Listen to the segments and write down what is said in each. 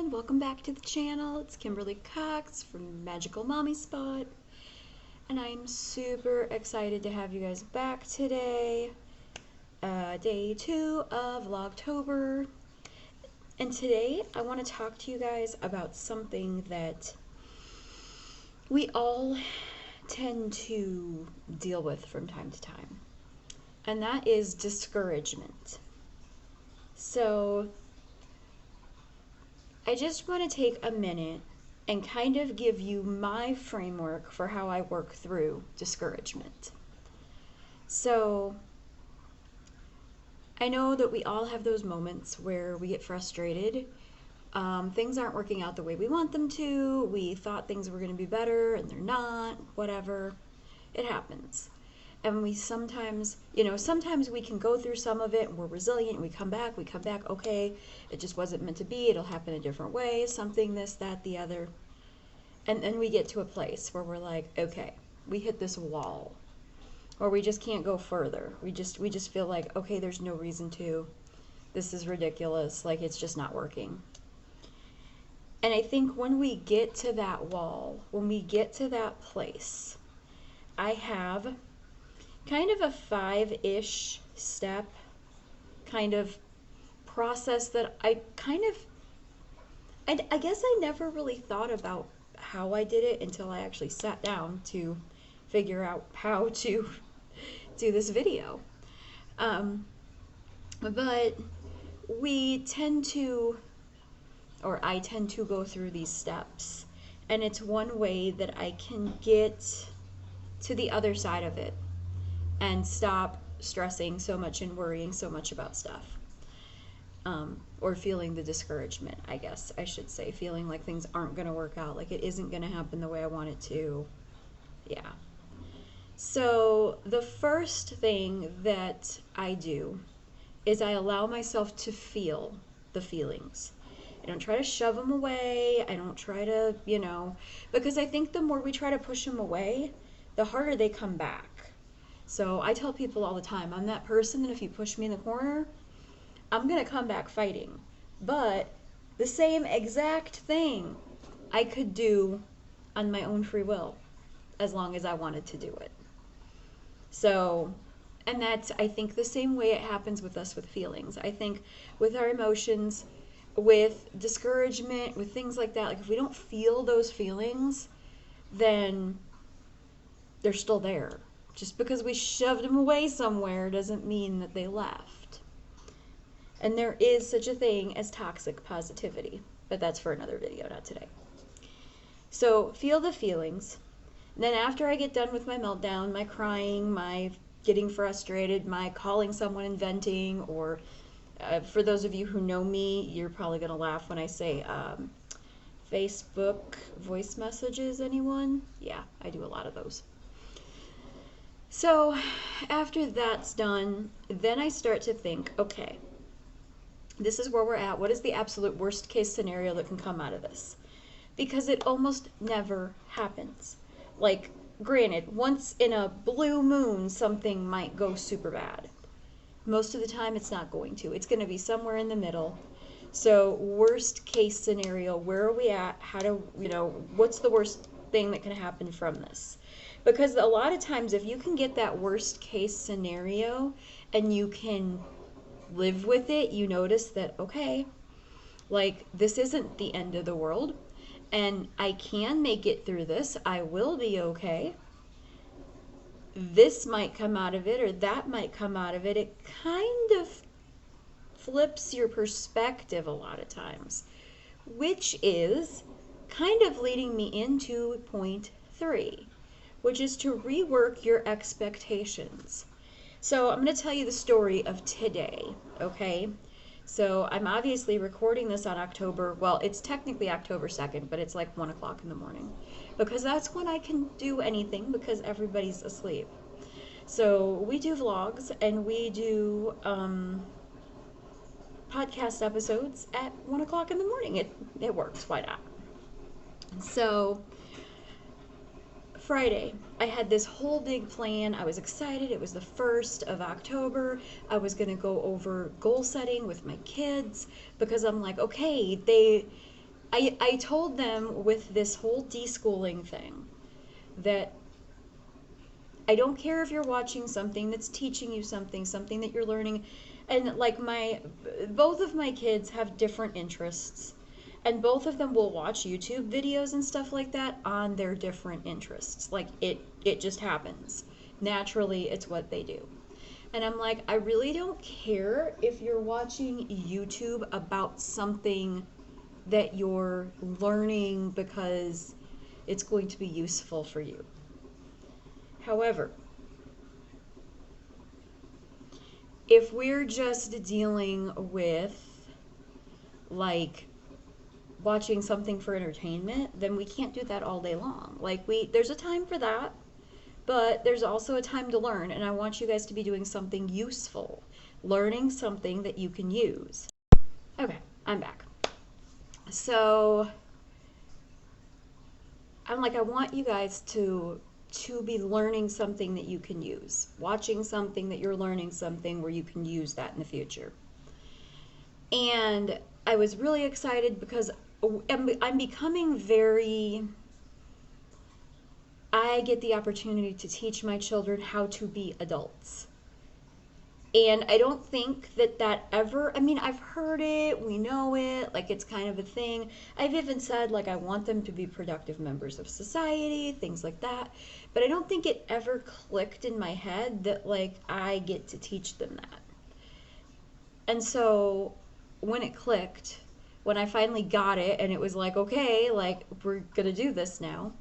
everyone, welcome back to the channel. It's Kimberly Cox from Magical Mommy Spot, and I'm super excited to have you guys back today. Day 2 of Vlogtober, and today I want to talk to you guys about something that we all tend to deal with from time to time, and that is discouragement. So I just want to take a minute and kind of give you my framework for how I work through discouragement. So I know that we all have those moments where we get frustrated. Things aren't working out the way we want them to. We thought things were going to be better and they're not, whatever. It happens. And we sometimes we can go through some of it and we're resilient. We come back, okay, it just wasn't meant to be. It'll happen a different way, something, this, that, the other. And then we get to a place where we're like, okay, we hit this wall. Or we just can't go further. We just feel like, okay, there's no reason to. This is ridiculous. Like, it's just not working. And I think when we get to that wall, when we get to that place, I have kind of a 5-ish step kind of process that I guess I never really thought about how I did it until I actually sat down to figure out how to do this video. But we tend to, or I tend to go through these steps, and it's one way that I can get to the other side of it and stop stressing so much and worrying so much about stuff. Or feeling the discouragement, I guess I should say. Feeling like things aren't going to work out, like it isn't going to happen the way I want it to. Yeah. So the first thing that I do is I allow myself to feel the feelings. I don't try to shove them away. I don't try to, because I think the more we try to push them away, the harder they come back. So I tell people all the time, I'm that person that if you push me in the corner, I'm going to come back fighting. But the same exact thing I could do on my own free will, as long as I wanted to do it. So, and that's, I think, the same way it happens with us with feelings. I think with our emotions, with discouragement, with things like that, like if we don't feel those feelings, then they're still there. Just because we shoved them away somewhere doesn't mean that they left. And there is such a thing as toxic positivity, but that's for another video, not today. So feel the feelings. And then after I get done with my meltdown, my crying, my getting frustrated, my calling someone and venting, or for those of you who know me, you're probably going to laugh when I say Facebook voice messages, anyone? Yeah, I do a lot of those. So after that's done, then I start to think, okay, this is where we're at. What is the absolute worst case scenario that can come out of this? Because it almost never happens. Like, granted, once in a blue moon, something might go super bad. Most of the time, it's not going to. It's going to be somewhere in the middle. So worst case scenario, where are we at? How do, what's the worst thing that can happen from this? Because a lot of times, if you can get that worst case scenario and you can live with it, you notice that, okay, like, this isn't the end of the world, and I can make it through this. I will be okay. This might come out of it, or that might come out of it. It kind of flips your perspective a lot of times, which is kind of leading me into point 3. Which is to rework your expectations. So I'm going to tell you the story of today, okay? So I'm obviously recording this on October, well, it's technically October 2nd, but it's like 1 o'clock in the morning. Because that's when I can do anything, because everybody's asleep. So we do vlogs, and we do podcast episodes at 1 o'clock in the morning. It works, why not? So Friday, I had this whole big plan. I was excited. It was the 1st of October. I was going to go over goal setting with my kids because I'm like, okay, I told them with this whole deschooling thing that I don't care if you're watching something that's teaching you something, something that you're learning. And like both of my kids have different interests. And both of them will watch YouTube videos and stuff like that on their different interests. Like it just happens. Naturally, it's what they do. And I'm like, I really don't care if you're watching YouTube about something that you're learning because it's going to be useful for you. However, if we're just dealing with like watching something for entertainment, then we can't do that all day long. Like there's a time for that, but there's also a time to learn, and I want you guys to be doing something useful, learning something that you can use. Okay, I'm back. So I'm like, I want you guys to be learning something that you can use, watching something that you're learning something where you can use that in the future. And I was really excited because I'm becoming I get the opportunity to teach my children how to be adults. And I don't think that ever, I mean, I've heard it, we know it, like it's kind of a thing. I've even said, like, I want them to be productive members of society, things like that. But I don't think it ever clicked in my head that, like, I get to teach them that. And so when it clicked, when I finally got it and it was like, okay, like, we're going to do this now,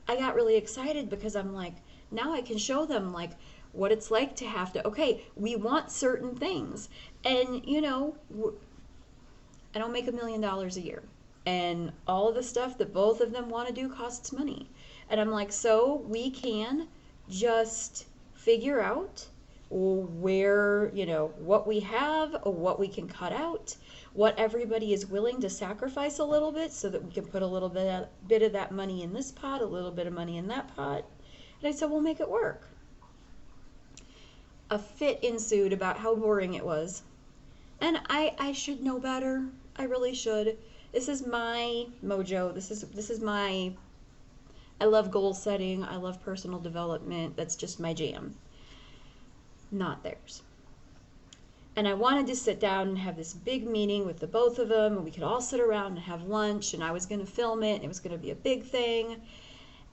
I got really excited because I'm like, now I can show them, like, what it's like to have to, okay, we want certain things. And, you know, I don't make $1 million a year. And all of the stuff that both of them want to do costs money. And I'm like, so we can just figure out where, you know, what we have, or what we can cut out, what everybody is willing to sacrifice a little bit so that we can put a little bit of that money in this pot, a little bit of money in that pot. And I said, we'll make it work. A fit ensued about how boring it was. And I should know better. I really should. This is my mojo. This is my, I love goal setting. I love personal development. That's just my jam. Not theirs. And I wanted to sit down and have this big meeting with the both of them, and we could all sit around and have lunch, and I was going to film it, and it was going to be a big thing.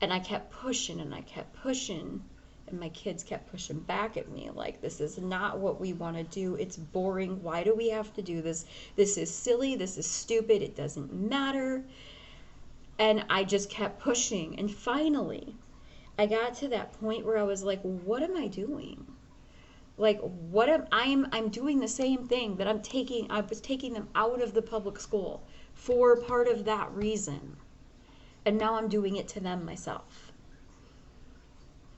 And I kept pushing, and I kept pushing. And my kids kept pushing back at me like, this is not what we want to do. It's boring. Why do we have to do this? This is silly. This is stupid. It doesn't matter. And I just kept pushing. And finally, I got to that point where I was like, what am I doing? Like, I'm doing the same thing that I was taking them out of the public school for part of that reason. And now I'm doing it to them myself.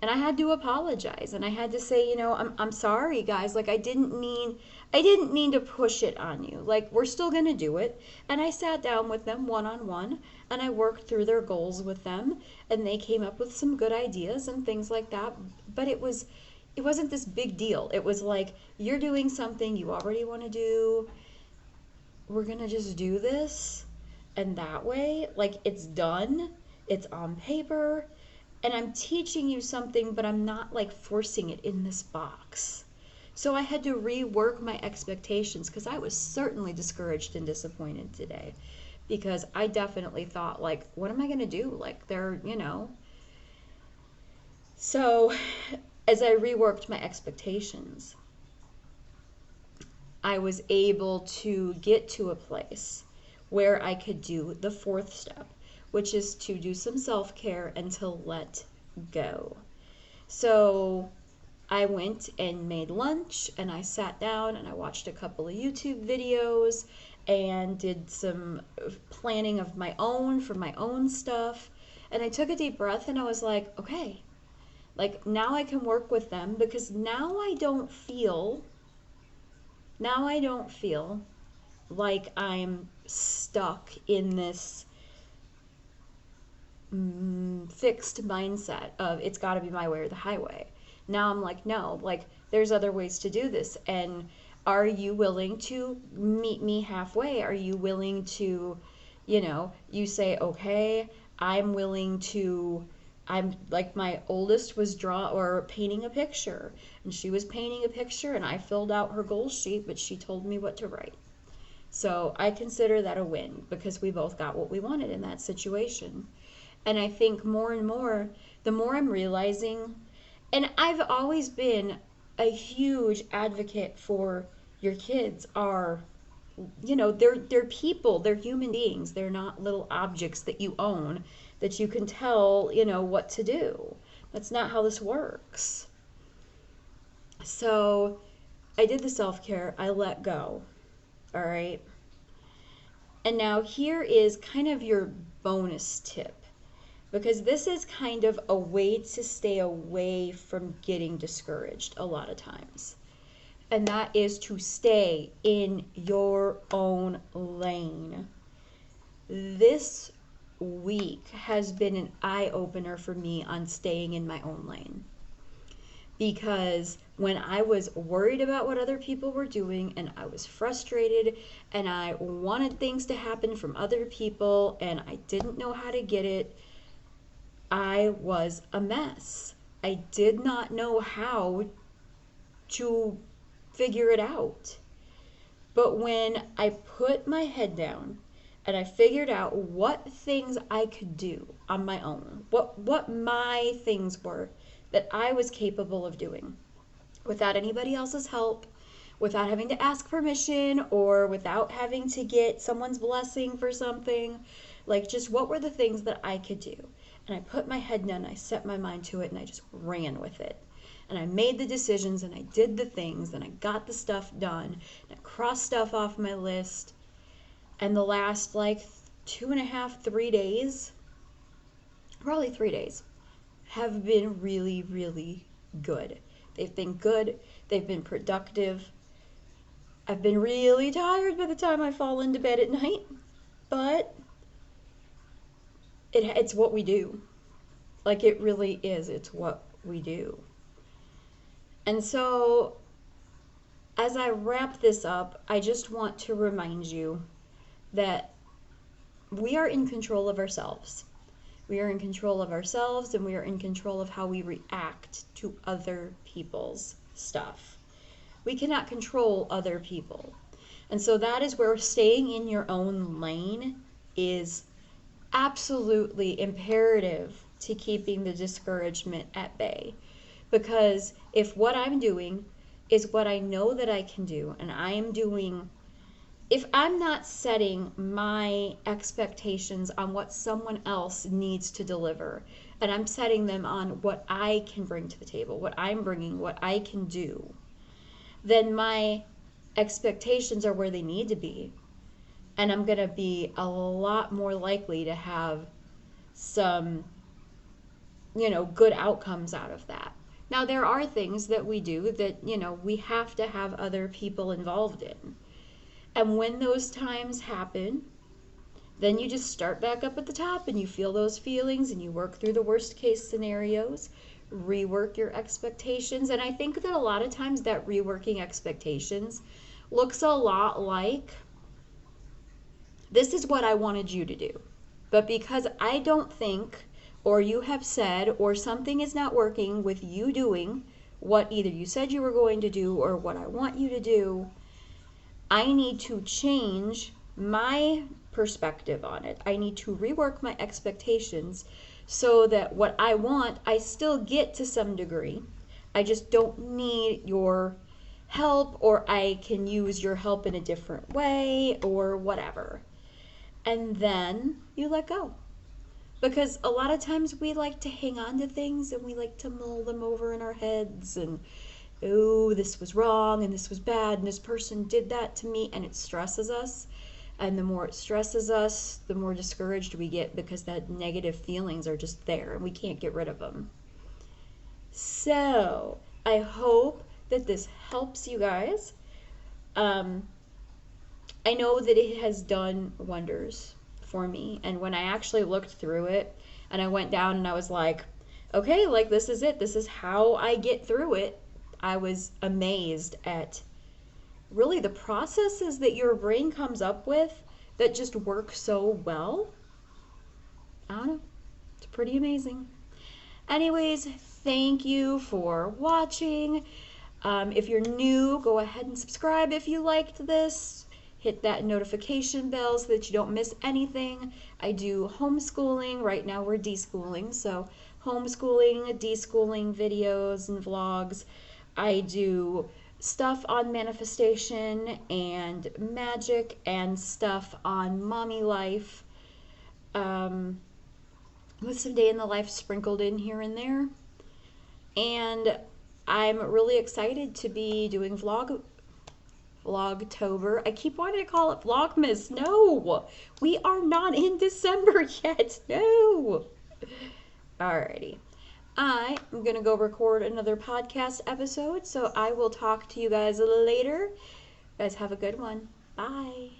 And I had to apologize, and I had to say, you know, I'm sorry, guys. Like, I didn't mean to push it on you. Like, we're still gonna do it. And I sat down with them one-on-one, and I worked through their goals with them, and they came up with some good ideas and things like that. But it wasn't this big deal. It was like, you're doing something you already want to do. We're gonna just do this, and that way, like, it's done. It's on paper. And I'm teaching you something, but I'm not like forcing it in this box. So I had to rework my expectations because I was certainly discouraged and disappointed today, because I definitely thought, like, what am I going to do? Like, they're, you know. So as I reworked my expectations, I was able to get to a place where I could do the fourth step, which is to do some self-care and to let go. So I went and made lunch, and I sat down and I watched a couple of YouTube videos and did some planning of my own for my own stuff. And I took a deep breath and I was like, okay, like, now I can work with them, because now I don't feel like I'm stuck in this fixed mindset of it's got to be my way or the highway. Now I'm like, no, like, there's other ways to do this. And are you willing to meet me halfway? Are you willing to, You say, okay, I'm willing to, I'm like, my oldest was painting a picture, and she was painting a picture, and I filled out her goal sheet, but she told me what to write. So I consider that a win because we both got what we wanted in that situation. And I think more and more, the more I'm realizing, and I've always been a huge advocate for your kids are, they're people, they're human beings. They're not little objects that you own that you can tell, what to do. That's not how this works. So I did the self-care, I let go. All right. And now here is kind of your bonus tip, because this is kind of a way to stay away from getting discouraged a lot of times. And that is to stay in your own lane. This week has been an eye-opener for me on staying in my own lane. Because when I was worried about what other people were doing, and I was frustrated, and I wanted things to happen from other people, and I didn't know how to get it, I was a mess. I did not know how to figure it out. But when I put my head down and I figured out what things I could do on my own, what my things were that I was capable of doing without anybody else's help, without having to ask permission, or without having to get someone's blessing for something, like just what were the things that I could do. And I put my head down, I set my mind to it, and I just ran with it. And I made the decisions, and I did the things, and I got the stuff done, and I crossed stuff off my list. And the last 2.5, 3 days, probably 3 days, have been really, really good. They've been good. They've been productive. I've been really tired by the time I fall into bed at night, but it's what we do. It really is. It's what we do. And so, as I wrap this up, I just want to remind you that we are in control of ourselves. We are in control of ourselves, and we are in control of how we react to other people's stuff. We cannot control other people. And so that is where staying in your own lane is absolutely imperative to keeping the discouragement at bay. Because if what I'm doing is what I know that I can do, and I am doing, if I'm not setting my expectations on what someone else needs to deliver, and I'm setting them on what I can bring to the table, what I'm bringing, what I can do, then my expectations are where they need to be. And I'm going to be a lot more likely to have some, good outcomes out of that. Now, there are things that we do that, we have to have other people involved in. And when those times happen, then you just start back up at the top and you feel those feelings and you work through the worst case scenarios, rework your expectations. And I think that a lot of times that reworking expectations looks a lot like, this is what I wanted you to do. But because I don't think, or you have said, or something is not working with you doing what either you said you were going to do or what I want you to do, I need to change my perspective on it. I need to rework my expectations so that what I want, I still get to some degree. I just don't need your help, or I can use your help in a different way, or whatever. And then you let go. Because a lot of times we like to hang on to things and we like to mull them over in our heads and, oh, this was wrong and this was bad and this person did that to me, and it stresses us. And the more it stresses us, the more discouraged we get because that negative feelings are just there and we can't get rid of them. So I hope that this helps you guys. I know that it has done wonders for me. And when I actually looked through it and I went down and I was like, okay, this is it. This is how I get through it. I was amazed at really the processes that your brain comes up with that just work so well. I don't know. It's pretty amazing. Anyways, thank you for watching. If you're new, go ahead and subscribe if you liked this. Hit that notification bell so that you don't miss anything. I do homeschooling. Right now we're deschooling, so homeschooling, deschooling videos and vlogs. I do stuff on manifestation and magic and stuff on mommy life. With some day in the life sprinkled in here and there. And I'm really excited to be doing Vlogtober. I keep wanting to call it Vlogmas. No, we are not in December yet. No. Alrighty. I am going to go record another podcast episode, so I will talk to you guys later. You guys have a good one. Bye.